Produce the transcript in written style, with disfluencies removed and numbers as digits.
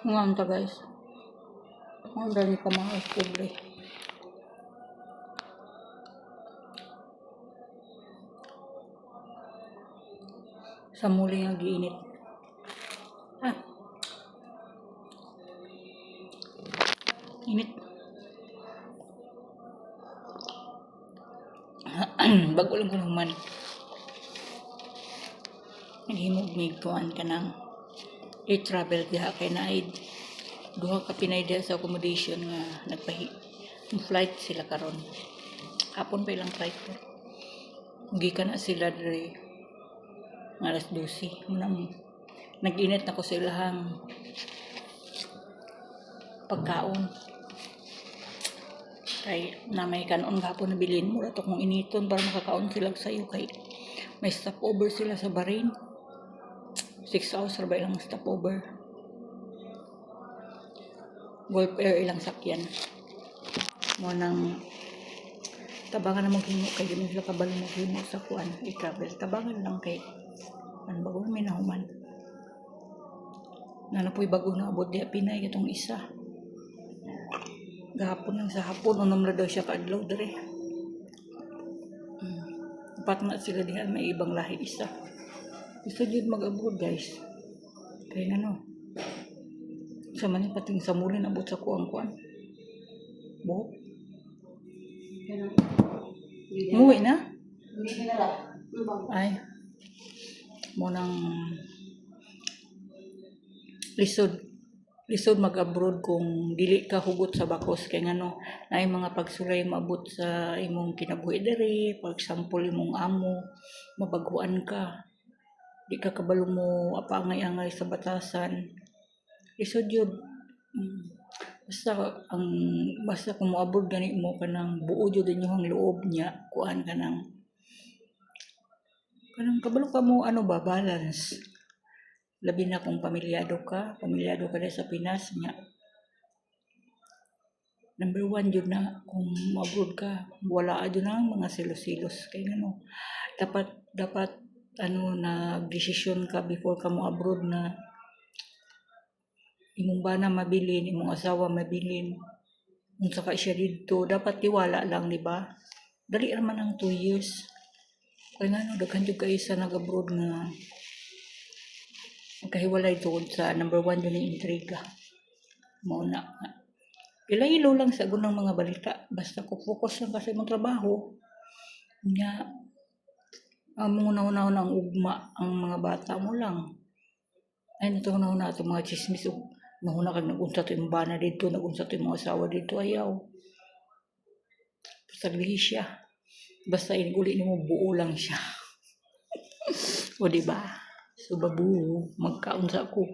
Ngayon ta guys. Ang dami pa mga pobre. Sa muli nga giinit. Ah. Init. Bago lang ko naman. Naghimog may kuhan ka ng i-travel diha kay naid. Duha ka pinay diha sa accommodation nga nagpahi. Flight sila karon. Hapon pa ilang flight ko. Gikan na sila diri alas 12. Munang nag-init na ko sa ilahang pagkaon. Kay na may kanon gapon na bilin mo ato kung initon para makakaon sila sayo kay may stopover sila sa Bahrain. 6 hours ra ba ilang stopover. Gulf Air ilang sakyan. Mo nang tabangan na maghimo kay di man sila kabalo maghimo sa kuan i-travel. Tabangan lang kay an bago may nahuman. Nanapoy bago na abot diha Pinay itong isa. Gahapon lang sa hapon unom ra daw siya kaadlaw dire. Upat na sila diha may ibang lahi isa. Gusto jud mag-abroad guys. Kaya ano. Sa man pating sa mulin abot sa kuan. Buhok. Umuwi na? Hindi na. Ay. Munang lisod mag-abroad kung dili ka hugot sa bakos kay ngano naay mga pagsulay maabot sa imong kinabuhi diri. For example imong amo mabaguan ka. Di ka kabalo mo apangay-angay sa batasan. Lisod yun. Basta kung moabroad gani mo kanang buo jud inyong loob niya kuan kanang kabalo ka mo balance. Labi na kung pamilyado ka na sa Pinas niya. Number 1 jud na kung abroad ka, wala jud na mga silos-silos kay ngano. Dapat na desisyon ka before ka mo abroad na imong bana mabilin, imong asawa mabilin. Unsa ka siya dito, dapat tiwala lang, di ba? Dali ra man ang 2 years. Kay ngano daghan jud kay sa nag-abroad nga magkahiwalay tungod sa number 1 yun yung intriga. Mauna. Ilo lang sa gunang mga balita. Basta ko focus lang kasi mong trabaho. Nga, muna-una ang ugma ang mga bata mo lang. Ay, natunaw ito mga chismis. Nahuna kag nagunsa ito yung bana dito, nagunsa ito yung mga asawa dito, ayaw. Saglihi siya. Basta iniguli ni mo, buo lang siya. O diba? So babu, magkaunsa ko.